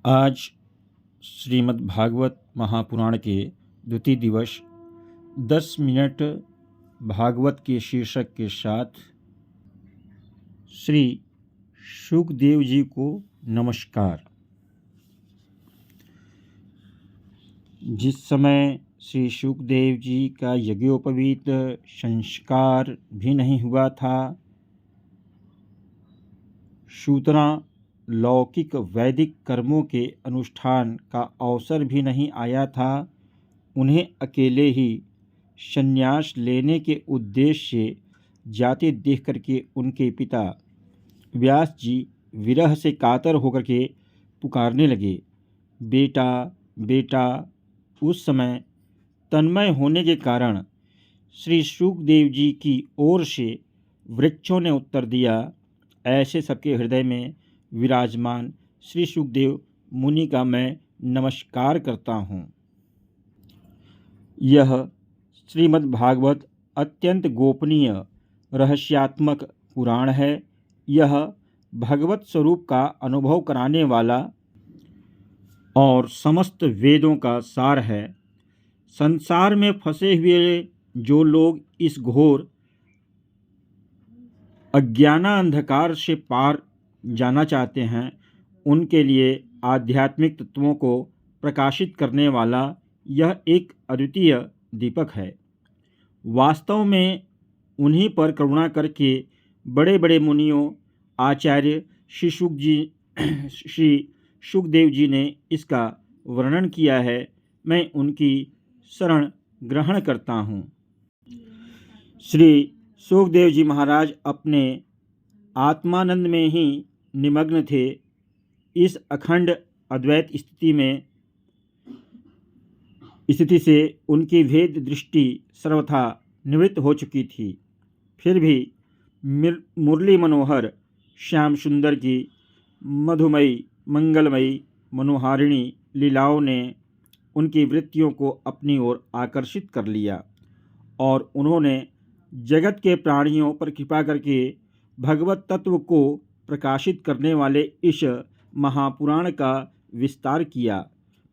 आज श्रीमद् भागवत महापुराण के द्वितीय दिवस 10 मिनट भागवत के शीर्षक के साथ श्री शुकदेव जी को नमस्कार। जिस समय श्री शुकदेव जी का यज्ञोपवीत संस्कार भी नहीं हुआ था, सूतना लौकिक वैदिक कर्मों के अनुष्ठान का अवसर भी नहीं आया था, उन्हें अकेले ही संन्यास लेने के उद्देश्य से जाते देख करके उनके पिता व्यास जी विरह से कातर होकर के पुकारने लगे, बेटा बेटा। उस समय तन्मय होने के कारण श्री शुकदेव जी की ओर से वृक्षों ने उत्तर दिया। ऐसे सबके हृदय में विराजमान श्री शुकदेव मुनि का मैं नमस्कार करता हूँ। यह श्रीमद् भागवत अत्यंत गोपनीय रहस्यात्मक पुराण है। यह भगवत स्वरूप का अनुभव कराने वाला और समस्त वेदों का सार है। संसार में फंसे हुए जो लोग इस घोर अज्ञानांधकार से पार जाना चाहते हैं, उनके लिए आध्यात्मिक तत्वों को प्रकाशित करने वाला यह एक अद्वितीय दीपक है। वास्तव में उन्हीं पर करुणा करके बड़े बड़े मुनियों आचार्य श्री शुकदेव जी ने इसका वर्णन किया है। मैं उनकी शरण ग्रहण करता हूँ। श्री शुकदेव जी महाराज अपने आत्मानंद में ही निमग्न थे। इस अखंड अद्वैत स्थिति से उनकी भेद दृष्टि सर्वथा निवृत्त हो चुकी थी। फिर भी मुरली मनोहर श्याम सुंदर की मधुमयी मंगलमयी मनोहारिणी लीलाओं ने उनकी वृत्तियों को अपनी ओर आकर्षित कर लिया और उन्होंने जगत के प्राणियों पर कृपा करके भगवत तत्व को प्रकाशित करने वाले इस महापुराण का विस्तार किया।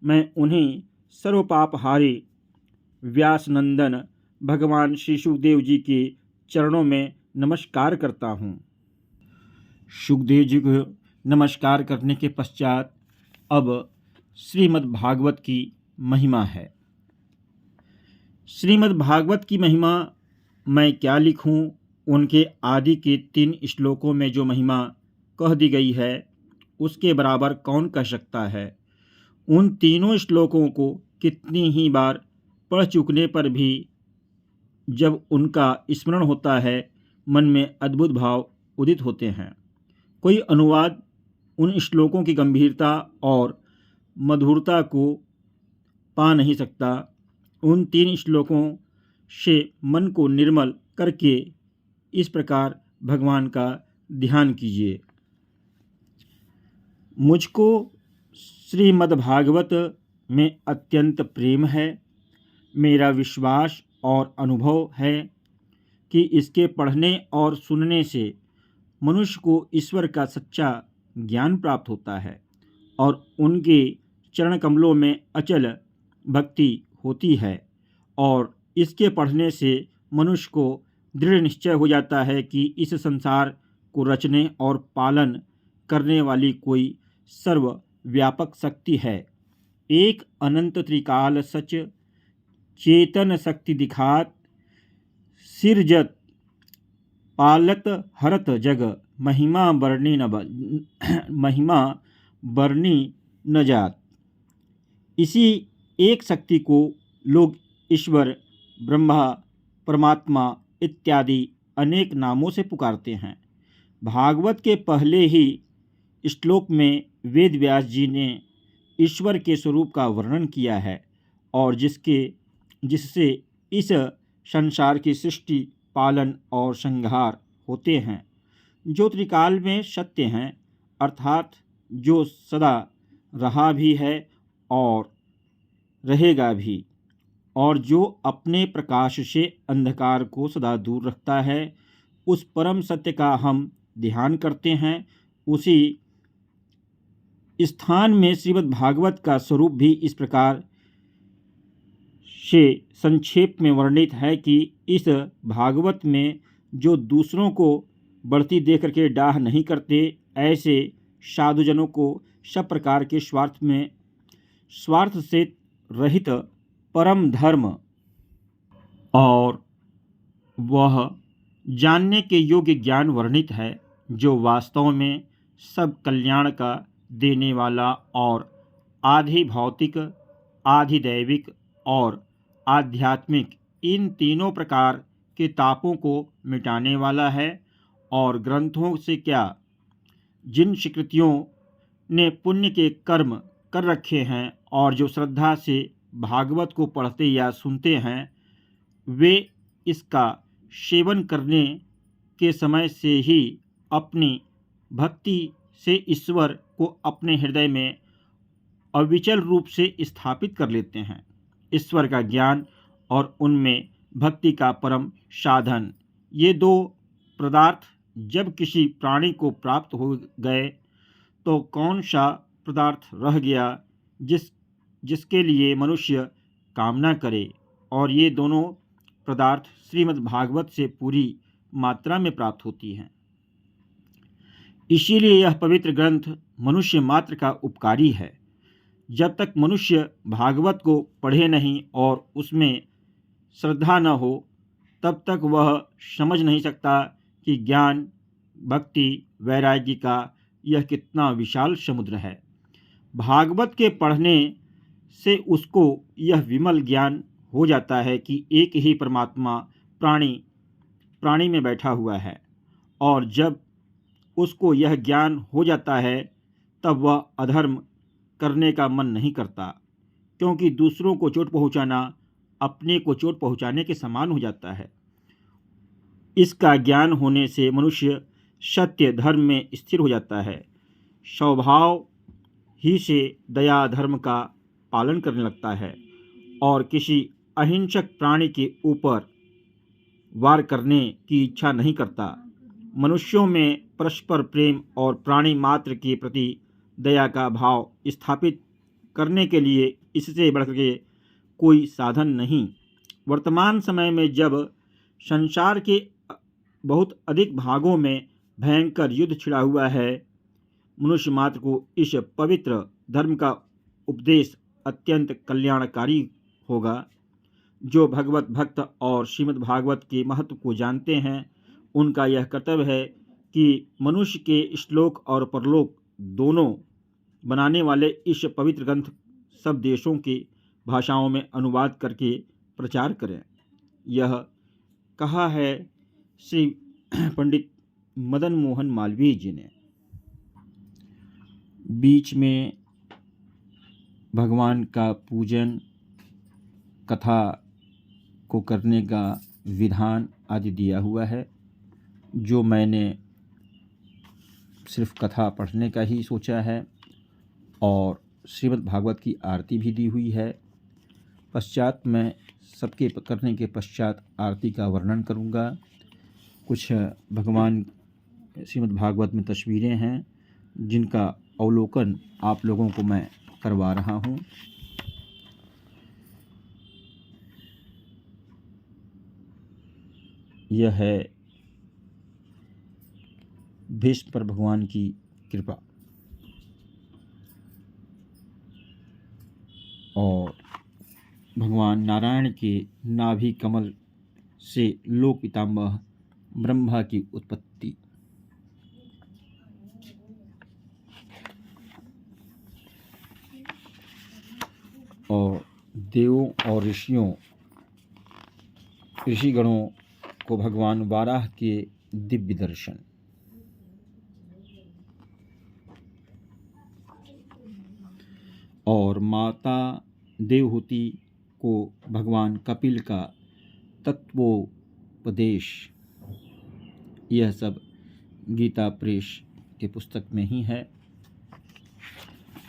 मैं उन्हीं सर्वपापहारी व्यासनंदन भगवान श्री शुकदेव जी के चरणों में नमस्कार करता हूँ। शुकदेव जी को नमस्कार करने के पश्चात अब श्रीमद् भागवत की महिमा है। श्रीमद् भागवत की महिमा मैं क्या लिखूं। उनके आदि के 3 श्लोकों में जो महिमा कह दी गई है, उसके बराबर कौन कह सकता है। उन तीनों श्लोकों को कितनी ही बार पढ़ चुकने पर भी जब उनका स्मरण होता है, मन में अद्भुत भाव उदित होते हैं। कोई अनुवाद उन श्लोकों की गंभीरता और मधुरता को पा नहीं सकता। उन 3 श्लोकों से मन को निर्मल करके इस प्रकार भगवान का ध्यान कीजिए। मुझको श्रीमद्भागवत में अत्यंत प्रेम है। मेरा विश्वास और अनुभव है कि इसके पढ़ने और सुनने से मनुष्य को ईश्वर का सच्चा ज्ञान प्राप्त होता है और उनके चरण कमलों में अचल भक्ति होती है। और इसके पढ़ने से मनुष्य को दृढ़ निश्चय हो जाता है कि इस संसार को रचने और पालन करने वाली कोई सर्वव्यापक शक्ति है। एक अनंत त्रिकाल सच चेतन शक्ति दिखात, सिरजत पालत हरत जग, महिमा बरनी न जात। इसी एक शक्ति को लोग ईश्वर, ब्रह्मा, परमात्मा इत्यादि अनेक नामों से पुकारते हैं। भागवत के पहले ही श्लोक में वेद व्यास जी ने ईश्वर के स्वरूप का वर्णन किया है और जिससे इस संसार की सृष्टि, पालन और संहार होते हैं, जो त्रिकाल में सत्य हैं, अर्थात जो सदा रहा भी है और रहेगा भी, और जो अपने प्रकाश से अंधकार को सदा दूर रखता है। उस परम सत्य का हम ध्यान करते हैं। उसी स्थान में श्रीमद् भागवत का स्वरूप भी इस प्रकार से संक्षेप में वर्णित है कि इस भागवत में जो दूसरों को बढ़ती देख करके डाह नहीं करते, ऐसे साधुजनों को सब प्रकार के स्वार्थ से रहित परम धर्म और वह जानने के योग्य ज्ञान वर्णित है, जो वास्तव में सब कल्याण का देने वाला और आधि भौतिक, आधि दैविक और आध्यात्मिक इन तीनों प्रकार के तापों को मिटाने वाला है। और ग्रंथों से क्या, जिन स्वीकृतियों ने पुण्य के कर्म कर रखे हैं और जो श्रद्धा से भागवत को पढ़ते या सुनते हैं, वे इसका सेवन करने के समय से ही अपनी भक्ति से ईश्वर को अपने हृदय में अविचल रूप से स्थापित कर लेते हैं। ईश्वर का ज्ञान और उनमें भक्ति का परम साधन, ये दो पदार्थ जब किसी प्राणी को प्राप्त हो गए तो कौन सा पदार्थ रह गया जिसके लिए मनुष्य कामना करे। और ये दोनों पदार्थ श्रीमद् भागवत से पूरी मात्रा में प्राप्त होती हैं। इसीलिए यह पवित्र ग्रंथ मनुष्य मात्र का उपकारी है। जब तक मनुष्य भागवत को पढ़े नहीं और उसमें श्रद्धा न हो, तब तक वह समझ नहीं सकता कि ज्ञान, भक्ति, वैराग्य का यह कितना विशाल समुद्र है। भागवत के पढ़ने से उसको यह विमल ज्ञान हो जाता है कि एक ही परमात्मा प्राणी में बैठा हुआ है। और जब उसको यह ज्ञान हो जाता है, तब वह अधर्म करने का मन नहीं करता, क्योंकि दूसरों को चोट पहुंचाना अपने को चोट पहुंचाने के समान हो जाता है। इसका ज्ञान होने से मनुष्य सत्य धर्म में स्थिर हो जाता है, स्वभाव ही से दया धर्म का पालन करने लगता है और किसी अहिंसक प्राणी के ऊपर वार करने की इच्छा नहीं करता। मनुष्यों में परस्पर प्रेम और प्राणी मात्र के प्रति दया का भाव स्थापित करने के लिए इससे बढ़ के कोई साधन नहीं। वर्तमान समय में जब संसार के बहुत अधिक भागों में भयंकर युद्ध छिड़ा हुआ है, मनुष्य मात्र को इस पवित्र धर्म का उपदेश अत्यंत कल्याणकारी होगा। जो भगवत भक्त और श्रीमद् भागवत के महत्व को जानते हैं, उनका यह कर्तव्य है कि मनुष्य के श्लोक और परलोक दोनों बनाने वाले इस पवित्र ग्रंथ सब देशों की भाषाओं में अनुवाद करके प्रचार करें। यह कहा है श्री पंडित मदन मोहन मालवीय जी ने। बीच में भगवान का पूजन, कथा को करने का विधान आदि दिया हुआ है, जो मैंने सिर्फ कथा पढ़ने का ही सोचा है। और श्रीमद् भागवत की आरती भी दी हुई है। पश्चात मैं सबके करने के पश्चात आरती का वर्णन करूँगा। कुछ भगवान श्रीमद् भागवत में तस्वीरें हैं, जिनका अवलोकन आप लोगों को मैं करवा रहा हूँ। यह है भीष्म पर भगवान की कृपा। और भगवान नारायण के नाभि कमल से लोक पितामह ब्रह्मा की उत्पत्ति। और देवों और ऋषिगणों को भगवान वाराह के दिव्य दर्शन। और माता देवहूति को भगवान कपिल का तत्वोपदेश। यह सब गीता प्रेस के पुस्तक में ही है।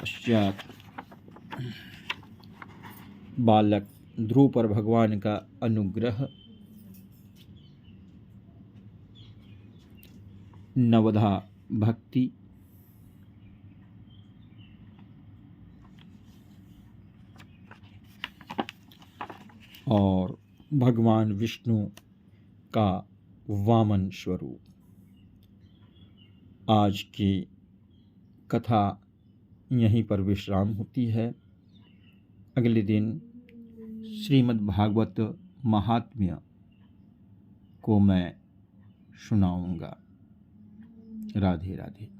पश्चात बालक ध्रुव पर भगवान का अनुग्रह। नवधा भक्ति। और भगवान विष्णु का वामन स्वरूप। आज की कथा यहीं पर विश्राम होती है। अगले दिन श्रीमद् भागवत महात्म्य को मैं सुनाऊंगा। राधे राधे।